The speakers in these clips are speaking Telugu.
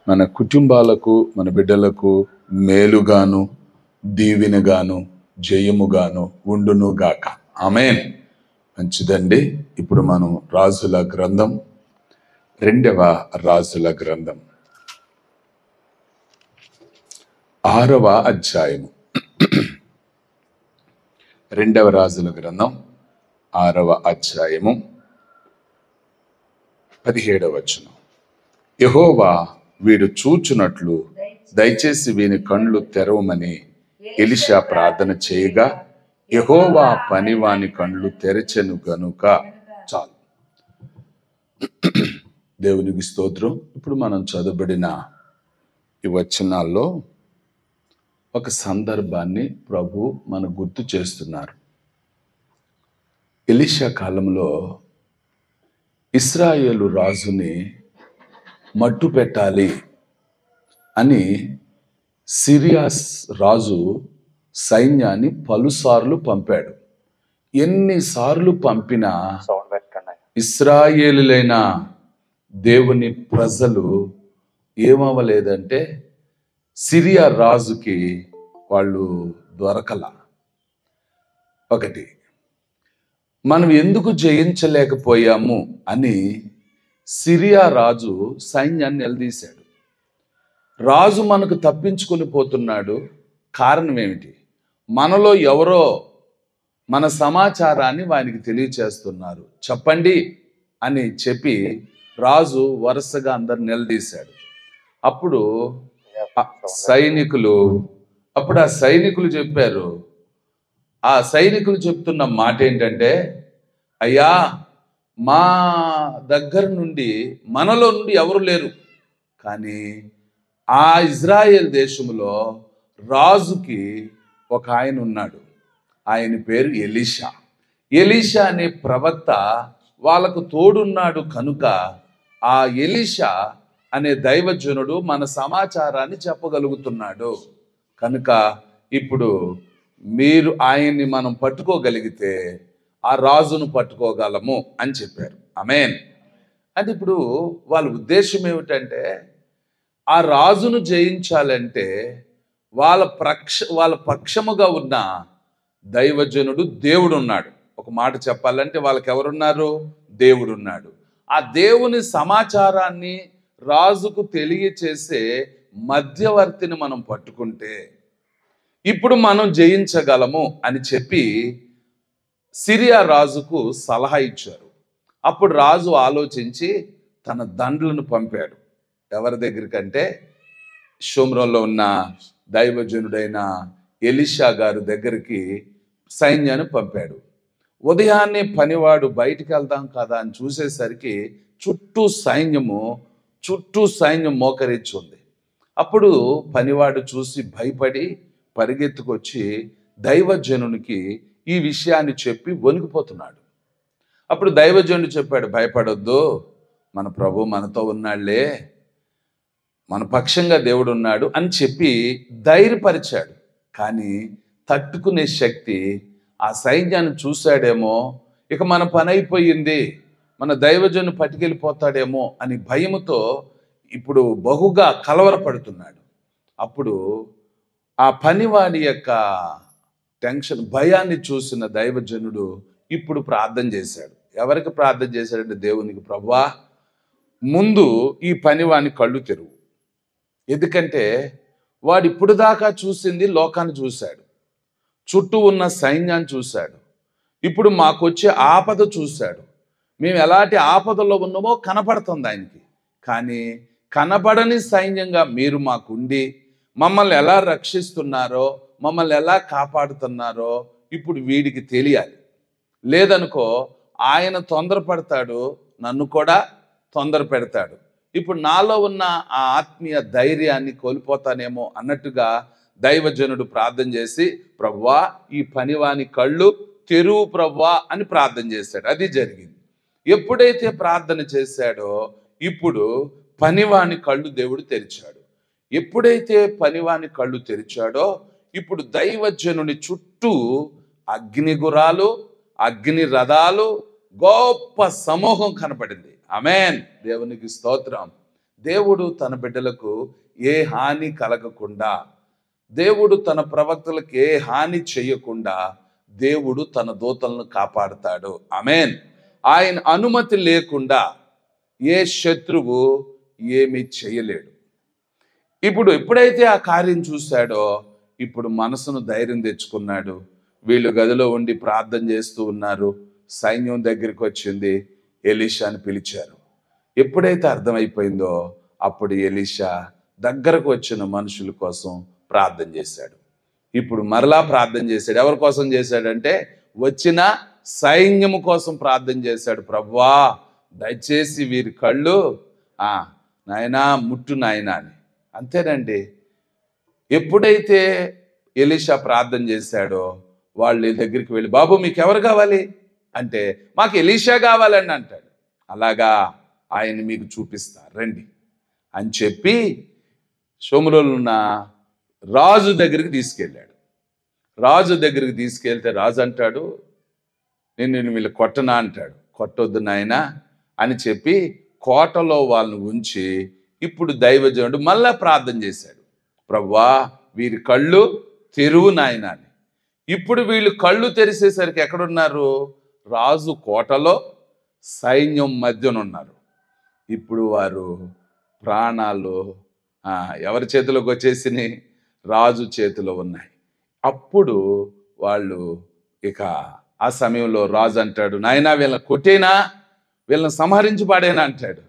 మన కుటుంబాలకు, మన బిడ్డలకు మేలుగాను, దీవెనగాను, జయముగాను ఉండును గాక. ఆమేన్. మంచిదండి. ఇప్పుడు మనం రాజుల గ్రంథం, 2వ రాజుల గ్రంథం 6వ అధ్యాయము. 2వ రాజుల గ్రంథం 6వ అధ్యాయము 17వ వచనం. యెహోవా వీడు చూచునట్లు దయచేసి వీని కళ్ళు తెరవమని ఎలీషా ప్రార్థన చేయగా యెహోవా పనివాని కళ్ళు తెరచెను గనుక చాలు. దేవునికి స్తోత్రం. ఇప్పుడు మనం చదవబడిన ఈ వచనాల్లో ఒక సందర్భాన్ని ప్రభు మన గుర్తు చేస్తున్నారు. ఎలీషా కాలంలో ఇశ్రాయేలు రాజుని మట్టు పెట్టాలి అని సిరియా రాజు సైన్యాన్ని పలుసార్లు పంపాడు. ఎన్నిసార్లు పంపినా ఇశ్రాయేలులైన దేవుని ప్రజలు ఏమవ్వలేదంటే సిరియా రాజుకి వాళ్ళు దొరకల. ఒకటి, మనం ఎందుకు జయించలేకపోయాము అని సిరియా రాజు సైన్యాన్ని నిలదీశాడు. రాజు మనకు తప్పించుకొని పోతున్నాడు, కారణం ఏమిటి? మనలో ఎవరో మన సమాచారాన్ని వానికి తెలియచేస్తున్నారు, చెప్పండి అని చెప్పి రాజు వరుసగా అందరు నిలదీశాడు. అప్పుడు ఆ సైనికులు చెప్పారు. ఆ సైనికులు చెప్తున్న మాట ఏంటంటే, అయ్యా, మా దగ్గర నుండి మనలో నుండి ఎవరు లేరు, కానీ ఆ ఇజ్రాయెల్ దేశంలో రాజుకి ఒక ఆయన ఉన్నాడు. ఆయన పేరు ఎలీషా. ఎలీషా అనే ప్రవక్త వాళ్ళకు తోడున్నాడు కనుక ఆ ఎలీషా అనే దైవజనుడు మన సమాచారాన్ని చెప్పగలుగుతున్నాడు. కనుక ఇప్పుడు మీరు ఆయన్ని మనం పట్టుకోగలిగితే ఆ రాజును పట్టుకోగలము అని చెప్పారు. ఆమేన్. అంటే ఇప్పుడు వాళ్ళ ఉద్దేశం ఏమిటంటే, ఆ రాజును జయించాలంటే వాళ్ళ పక్షముగా ఉన్న దైవజనుడు దేవుడు ఉన్నాడు. ఒక మాట చెప్పాలంటే వాళ్ళకి ఎవరున్నారు? దేవుడు ఉన్నాడు. ఆ దేవుని సమాచారాన్ని రాజుకు తెలియచేసే మధ్యవర్తిని మనం పట్టుకుంటే ఇప్పుడు మనం జయించగలము అని చెప్పి సిరియా రాజుకు సలహా ఇచ్చారు. అప్పుడు రాజు ఆలోచించి తన దండ్లను పంపాడు. ఎవరి దగ్గరికంటే షోమ్రోన్లో ఉన్న దైవజనుడైన ఎలీషా గారి దగ్గరికి సైన్యాన్ని పంపాడు. ఉదయాన్నే పనివాడు బయటికి వెళ్దాం కదా అని చూసేసరికి చుట్టూ సైన్యం మోకరించి ఉంది. అప్పుడు పనివాడు చూసి భయపడి పరిగెత్తుకొచ్చి దైవజనునికి ఈ విషయాన్ని చెప్పి వణికిపోతున్నాడు. అప్పుడు దైవజనుడు చెప్పాడు, భయపడొద్దు, మన ప్రభు మనతో ఉన్నాళ్లే, మన పక్షంగా దేవుడు ఉన్నాడు అని చెప్పి ధైర్యపరిచాడు. కానీ తట్టుకునే శక్తి ఆ సైన్యాన్ని చూశాడేమో, ఇక మన పని అయిపోయింది, మన దైవజను పట్టుకెళ్ళిపోతాడేమో అని భయముతో ఇప్పుడు బహుగా కలవరపడుతున్నాడు. అప్పుడు ఆ పనివాడి యొక్క టెన్షన్, భయాన్ని చూసిన దైవజనుడు ఇప్పుడు ప్రార్థన చేశాడు. ఎవరికి ప్రార్థన చేశాడంటే దేవునికి, ప్రభువా ముందు ఈ పనివాని కళ్ళు తెరువు. ఎందుకంటే వాడు ఇప్పుడు దాకా చూసింది లోకాన్ని చూశాడు, చుట్టూ ఉన్న సైన్యాన్ని చూశాడు, ఇప్పుడు మాకొచ్చే ఆపద చూశాడు. మేము ఎలాంటి ఆపదలో ఉన్నామో కనపడుతుంది ఆయనకి. కానీ కనబడని సైన్యంగా మీరు మాకుండి మమ్మల్ని ఎలా రక్షిస్తున్నారో, మమ్మల్ని ఎలా కాపాడుతున్నారో ఇప్పుడు వీడికి తెలియాలి. లేదనుకో ఆయన తొందరపడతాడు, నన్ను కూడా తొందర పెడతాడు. ఇప్పుడు నాలో ఉన్న ఆ ఆత్మీయ ధైర్యాన్ని కోల్పోతానేమో అన్నట్టుగా దైవజనుడు ప్రార్థన చేసి, ప్రభువా ఈ పనివాని కళ్ళు తెరువు ప్రభువా అని ప్రార్థన చేశాడు. అది జరిగింది. ఎప్పుడైతే ప్రార్థన చేశాడో ఇప్పుడు పనివాని కళ్ళు దేవుడు తెరిచాడు. ఎప్పుడైతే పనివాని కళ్ళు తెరిచాడో ఇప్పుడు దైవజనుని చుట్టూ అగ్నిగురాలు, అగ్ని రథాలు, గొప్ప సమూహం కనపడింది. ఆమేన్. దేవునికి స్తోత్రం. దేవుడు తన బిడ్డలకు ఏ హాని కలగకుండా, దేవుడు తన ప్రవక్తలకు ఏ హాని చేయకుండా దేవుడు తన దూతలను కాపాడుతాడు. ఆమేన్. ఆయన అనుమతి లేకుండా ఏ శత్రువు ఏమీ చేయలేడు. ఇప్పుడు ఎప్పుడైతే ఆ కార్యం చూశాడో ఇప్పుడు మనసును ధైర్యం తెచ్చుకున్నాడు. వీళ్ళు గదిలో ఉండి ప్రార్థన చేస్తూ ఉన్నారు. సైన్యం దగ్గరికి వచ్చింది. ఎలీషాని పిలిచారు. ఎప్పుడైతే అర్థమైపోయిందో అప్పుడు ఎలీషా దగ్గరకు వచ్చిన మనుషుల కోసం ప్రార్థన చేశాడు. ఇప్పుడు మరలా ప్రార్థన చేశాడు. ఎవరి కోసం చేశాడంటే వచ్చిన సైన్యము కోసం ప్రార్థన చేశాడు. ప్రభువా, దయచేసి వీరి కళ్ళు నాయనా ముట్టు నాయనా అని. అంతేనండి. ఎప్పుడైతే ఎలీషా ప్రార్థన చేశాడో వాళ్ళ దగ్గరికి వెళ్ళి, బాబు మీకు ఎవరు కావాలి అంటే, మాకు ఎలీషా కావాలని అంటాడు. అలాగా, ఆయన మీకు చూపిస్తారు రండి అని చెప్పి షోమ్రోనులో ఉన్న రాజు దగ్గరికి తీసుకెళ్ళాడు. రాజు దగ్గరికి తీసుకెళ్తే రాజు అంటాడు, నేను వీళ్ళు కొట్టనా అంటాడు. కొట్టొద్దు నాయనా అని చెప్పి కోటలో వాళ్ళని ఉంచి ఇప్పుడు దైవజనుడు మళ్ళా ప్రార్థన చేశాడు. ప్రభువా, వీరి కళ్ళు తెరువు నాయనా అని. ఇప్పుడు వీళ్ళు కళ్ళు తెరిసేసరికి ఎక్కడున్నారు? రాజు కోటలో సైన్యం మధ్యనున్నారు. ఇప్పుడు వారు ప్రాణాలు ఎవరి చేతిలోకి వచ్చేసినాయి? రాజు చేతిలో ఉన్నాయి. అప్పుడు వాళ్ళు ఇక ఆ సమయంలో రాజు అంటాడు, నాయనా వీళ్ళని కొట్టేనా, వీళ్ళని సంహరించి పాడేనా అంటాడు.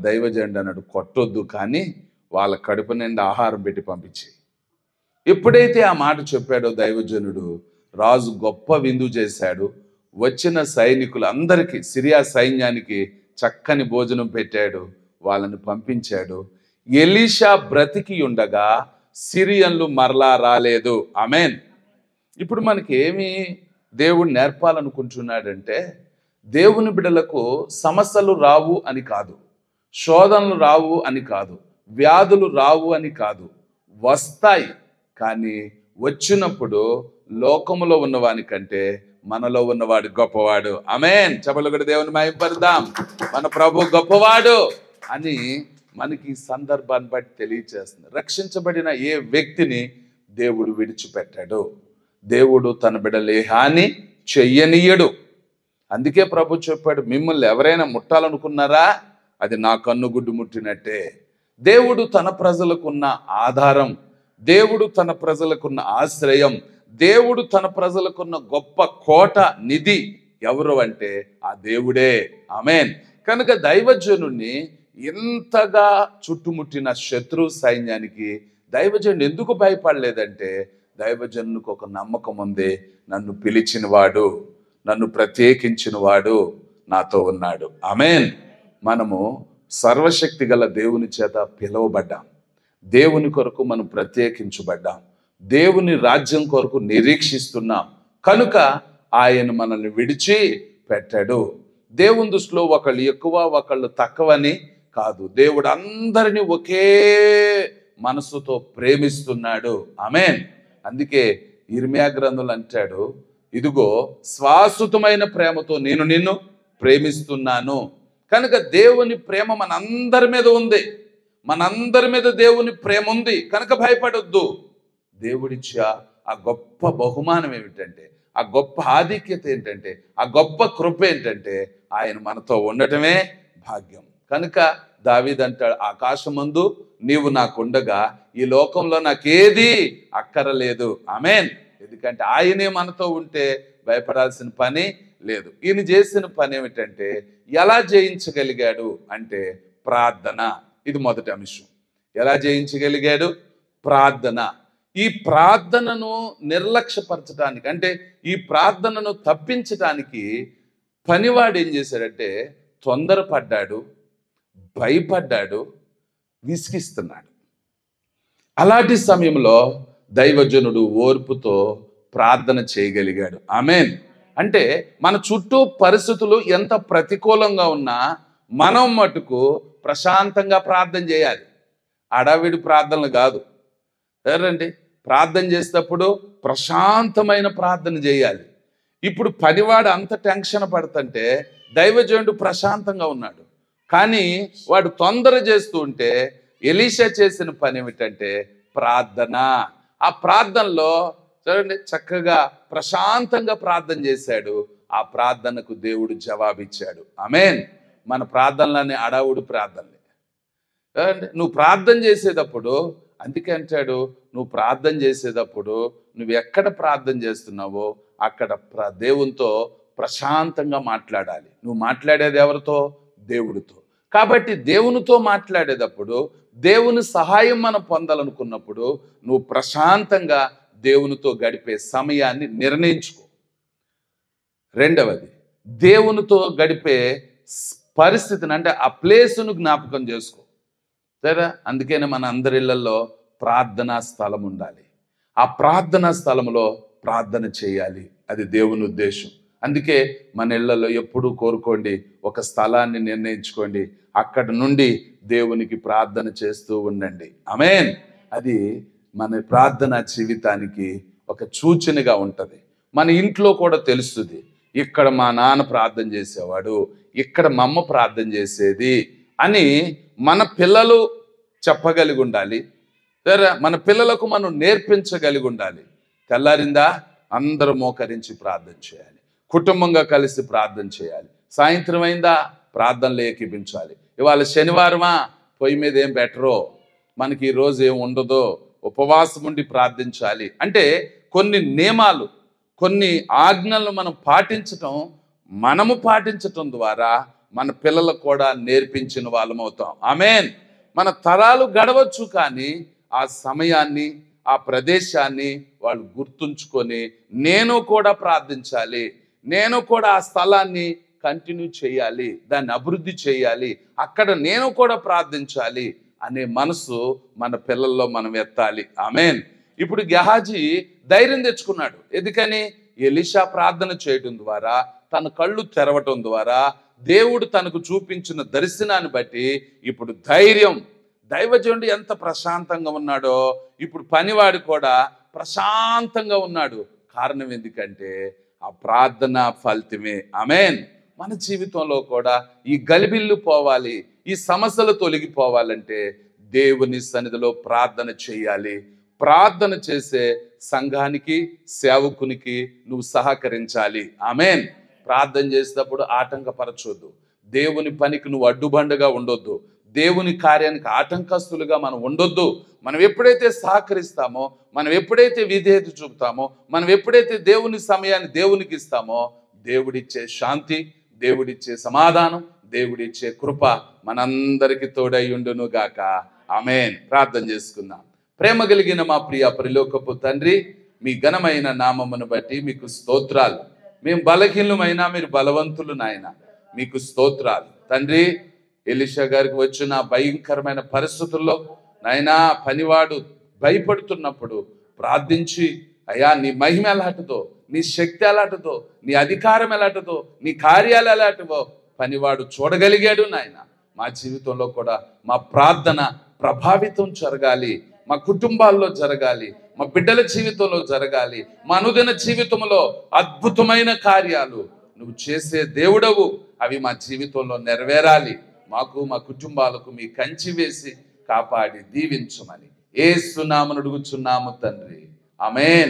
దైవజనుడు అన్నాడు, కొట్టొద్దు, కానీ వాళ్ళ కడుపు నిండా ఆహారం పెట్టి పంపించి. ఎప్పుడైతే ఆ మాట చెప్పాడో దైవజనుడు, రాజు గొప్ప విందు చేశాడు. వచ్చిన సైనికులందరికీ, సిరియా సైన్యానికి చక్కని భోజనం పెట్టాడు. వాళ్ళని పంపించాడు. ఎలీషా బ్రతికి ఉండగా సిరియన్లు మరలా రాలేదు. ఆమేన్. ఇప్పుడు మనకి ఏమి దేవుడు నేర్పాలనుకుంటున్నాడంటే, దేవుని బిడ్డలకు సమస్యలు రావు అని కాదు, శోధనలు రావు అని కాదు, వ్యాధులు రావు అని కాదు, వస్తాయి. కానీ వచ్చినప్పుడు లోకములో ఉన్నవాని కంటే మనలో ఉన్నవాడు గొప్పవాడు. ఆమేన్. చప్పట్లు కొట్టి దేవుని మహిమపరుద్దాం. మన ప్రభు గొప్పవాడు అని మనకి సందర్భాన్ని బట్టి తెలియచేస్తుంది. రక్షించబడిన ఏ వ్యక్తిని దేవుడు విడిచిపెట్టాడు. దేవుడు తన బిడ్డలు ఏ హాని చెయ్యనీయడు. అందుకే ప్రభు చెప్పాడు, మిమ్మల్ని ఎవరైనా ముట్టాలనుకున్నారా, అది నా కన్నుగుడ్డు ముట్టినట్టే. దేవుడు తన ప్రజలకున్న ఆధారం, దేవుడు తన ప్రజలకున్న ఆశ్రయం, దేవుడు తన ప్రజలకున్న గొప్ప కోట, నిధి ఎవరు అంటే ఆ దేవుడే. ఆమేన్. కనుక దైవజనుణ్ణి ఇంతగా చుట్టుముట్టిన శత్రు సైన్యానికి దైవజనుడు ఎందుకు భయపడలేదంటే, దైవజనునికి ఒక నమ్మకం ఉంది, నన్ను పిలిచిన వాడు, నన్ను ప్రత్యేకించిన వాడు నాతో ఉన్నాడు. ఆమేన్. మనము సర్వశక్తి గల దేవుని చేత పిలువబడ్డాం. దేవుని కొరకు మనం ప్రత్యేకించబడ్డాం. దేవుని రాజ్యం కొరకు నిరీక్షిస్తున్నాం. కనుక ఆయన మనల్ని విడిచి పెట్టాడు. దేవుని దృష్టిలో ఒకళ్ళు ఎక్కువ ఒకళ్ళు తక్కువని కాదు. దేవుడు అందరినీ ఒకే మనసుతో ప్రేమిస్తున్నాడు. ఆమేన్. అందుకే ఇర్మియా గ్రంథంలో అంటాడు, ఇదిగో శాశ్వతమైన ప్రేమతో నేను నిన్ను ప్రేమిస్తున్నాను. కనుక దేవుని ప్రేమ మనందరి మీద ఉంది. మనందరి మీద దేవుని ప్రేమ ఉంది. కనుక భయపడొద్దు. దేవుడిచ్చే ఆ గొప్ప బహుమానం ఏమిటంటే, ఆ గొప్ప ఆధిక్యత ఏంటంటే, ఆ గొప్ప కృప ఏంటంటే, ఆయన మనతో ఉండటమే భాగ్యం. కనుక దావీదు అంటాడు, ఆకాశమందు నీవు నాకుండగా ఈ లోకంలో నాకేది అక్కరలేదు. ఆమేన్. ఎందుకంటే ఆయనే మనతో ఉంటే భయపడాల్సిన పని లేదు. ఈయన చేసిన పని ఏమిటంటే, ఎలా జయించగలిగాడు అంటే ప్రార్థన. ఇది మొదటి అంశం. ఎలా జయించగలిగాడు? ప్రార్థన. ఈ ప్రార్థనను నిర్లక్ష్యపరచడానికి, అంటే ఈ ప్రార్థనను తప్పించడానికి పనివాడు ఏం చేశాడంటే, తొందరపడ్డాడు, భయపడ్డాడు, విసిగిస్తున్నాడు. అలాంటి సమయంలో దైవజనుడు ఓర్పుతో ప్రార్థన చేయగలిగాడు. ఆమేన్. అంటే మన చుట్టూ పరిస్థితులు ఎంత ప్రతికూలంగా ఉన్నా మనం మటుకు ప్రశాంతంగా ప్రార్థన చేయాలి. అడావిడి ప్రార్థనలు కాదు. ఎవరండి ప్రార్థన చేసేటప్పుడు ప్రశాంతమైన ప్రార్థన చేయాలి. ఇప్పుడు పనివాడు అంత టెన్షన్ పడుతుంటే దైవజనుడు ప్రశాంతంగా ఉన్నాడు. కానీ వాడు తొందర చేస్తూ ఉంటే ఎలీషా చేసిన పని ఏమిటంటే ప్రార్థన. ఆ ప్రార్థనలో చూడండి, చక్కగా ప్రశాంతంగా ప్రార్థన చేశాడు. ఆ ప్రార్థనకు దేవుడు జవాబిచ్చాడు. ఆమేన్. మన ప్రార్థనలన్నీ అడావుడు ప్రార్థనలే. నువ్వు ప్రార్థన చేసేటప్పుడు, అందుకే అంటాడు, నువ్వు ప్రార్థన చేసేటప్పుడు నువ్వు ఎక్కడ ప్రార్థన చేస్తున్నావో అక్కడ దేవునితో ప్రశాంతంగా మాట్లాడాలి. నువ్వు మాట్లాడేది ఎవరితో? దేవుడితో. కాబట్టి దేవునితో మాట్లాడేటప్పుడు, దేవుని సహాయం మనం పొందాలనుకున్నప్పుడు నువ్వు ప్రశాంతంగా దేవునితో గడిపే సమయాన్ని నిర్ణయించుకో. రెండవది, దేవునితో గడిపే పరిస్థితిని, అంటే ఆ ప్లేసును జ్ఞాపకం చేసుకో. సరే, అందుకనే మన అందరి ఇళ్లలో ప్రార్థనా స్థలం ఉండాలి. ఆ ప్రార్థనా స్థలంలో ప్రార్థన చేయాలి. అది దేవుని ఉద్దేశం. అందుకే మన ఇళ్లలో ఎప్పుడూ కోరుకోండి, ఒక స్థలాన్ని నిర్ణయించుకోండి, అక్కడ నుండి దేవునికి ప్రార్థన చేస్తూ ఉండండి. ఆమేన్. అది మన ప్రార్థనా జీవితానికి ఒక సూచనగా ఉంటుంది. మన ఇంట్లో కూడా తెలుస్తుంది, ఇక్కడ మా నాన్న ప్రార్థన చేసేవాడు, ఇక్కడ మా అమ్మ ప్రార్థన చేసేది అని మన పిల్లలు చెప్పగలిగి ఉండాలి. సరే, మన పిల్లలకు మనం నేర్పించగలిగి ఉండాలి. తెల్లారిందా అందరూ మోకరించి ప్రార్థన చేయాలి, కుటుంబంగా కలిసి ప్రార్థన చేయాలి. సాయంత్రం అయిందా ప్రార్థనలు ఏకీపించాలి. ఇవాళ శనివారమా, పొయ్యి మీద ఏం బెటరో, మనకి ఈరోజు ఏం ఉండదో, ఉపవాసం ఉండి ప్రార్థించాలి. అంటే కొన్ని నియమాలు, కొన్ని ఆజ్ఞలను మనం పాటించటం ద్వారా మన పిల్లలకు కూడా నేర్పించిన వాళ్ళం అవుతాం. ఆమేన్. మన తరాలు గడవచ్చు, కానీ ఆ సమయాన్ని, ఆ ప్రదేశాన్ని వాళ్ళు గుర్తుంచుకొని, నేను కూడా ప్రార్థించాలి, నేను కూడా ఆ స్థలాన్ని కంటిన్యూ చేయాలి, దాన్ని అభివృద్ధి చేయాలి, అక్కడ నేను కూడా ప్రార్థించాలి అనే మనసు మన పిల్లల్లో మనం ఎత్తాలి. ఆమేన్. ఇప్పుడు గెహాజీ ధైర్యం తెచ్చుకున్నాడు. ఎందుకని? ఎలీషా ప్రార్థన చేయడం ద్వారా, తన కళ్ళు తెరవటం ద్వారా, దేవుడు తనకు చూపించిన దర్శనాన్ని బట్టి ఇప్పుడు దైవజనుడు ఎంత ప్రశాంతంగా ఉన్నాడో ఇప్పుడు పనివాడు కూడా ప్రశాంతంగా ఉన్నాడు. కారణం ఎందుకంటే ఆ ప్రార్థన ఫలితమే. ఆమేన్. మన జీవితంలో కూడా ఈ గలిబిల్లు పోవాలి, ఈ సమస్యలు తొలగిపోవాలంటే దేవుని సన్నిధిలో ప్రార్థన చేయాలి. ప్రార్థన చేసే సంఘానికి, సేవకునికి నువ్వు సహకరించాలి. ఆమేన్. ప్రార్థన చేసేటప్పుడు ఆటంకపరచొద్దు. దేవుని పనికి నువ్వు అడ్డుబండగా ఉండొద్దు. దేవుని కార్యానికి ఆటంకస్తులుగా మనం ఉండొద్దు. మనం ఎప్పుడైతే సహకరిస్తామో, మనం ఎప్పుడైతే విధేయత చూపుతామో, మనం ఎప్పుడైతే దేవుని సమయాన్ని దేవునికి ఇస్తామో, దేవుడిచ్చే శాంతి, దేవుడిచ్చే సమాధానం, దేవుడిచ్చే కృప మనందరికీ తోడై ఉండును గాక. ఆమేన్. ప్రార్థన చేసుకుందాం. ప్రేమ కలిగిన మా ప్రియ పరలోకపు తండ్రి, మీ ఘనమైన నామమును బట్టి మీకు స్తోత్రాలు. మేము బలహీనమైనా మీరు బలవంతులు నాయన, మీకు స్తోత్రాలు తండ్రి. ఎలీషా గారికి వచ్చిన భయంకరమైన పరిస్థితుల్లో నాయనా, పనివాడు భయపడుతున్నప్పుడు ప్రార్థించి, అయ్యా నీ మహిమ ఎలాంటిదో, నీ శక్తి ఎలాంటిదో, నీ అధికారం ఎలాంటిదో, నీ కార్యాలు ఎలాంటివో పనివాడు చూడగలిగాడు నాయన. మా జీవితంలో కూడా మా ప్రార్థన ప్రభావితం జరగాలి, మా కుటుంబాల్లో జరగాలి, మా బిడ్డల జీవితంలో జరగాలి, మా అనుదిన జీవితంలో అద్భుతమైన కార్యాలు నువ్వు చేసే దేవుడవు, అవి మా జీవితంలో నెరవేరాలి. మాకు, మా కుటుంబాలకు మీ కంచి వేసి కాపాడి దీవించమని యేసు నామమున అడుగుచున్నాము తండ్రి. ఆమేన్.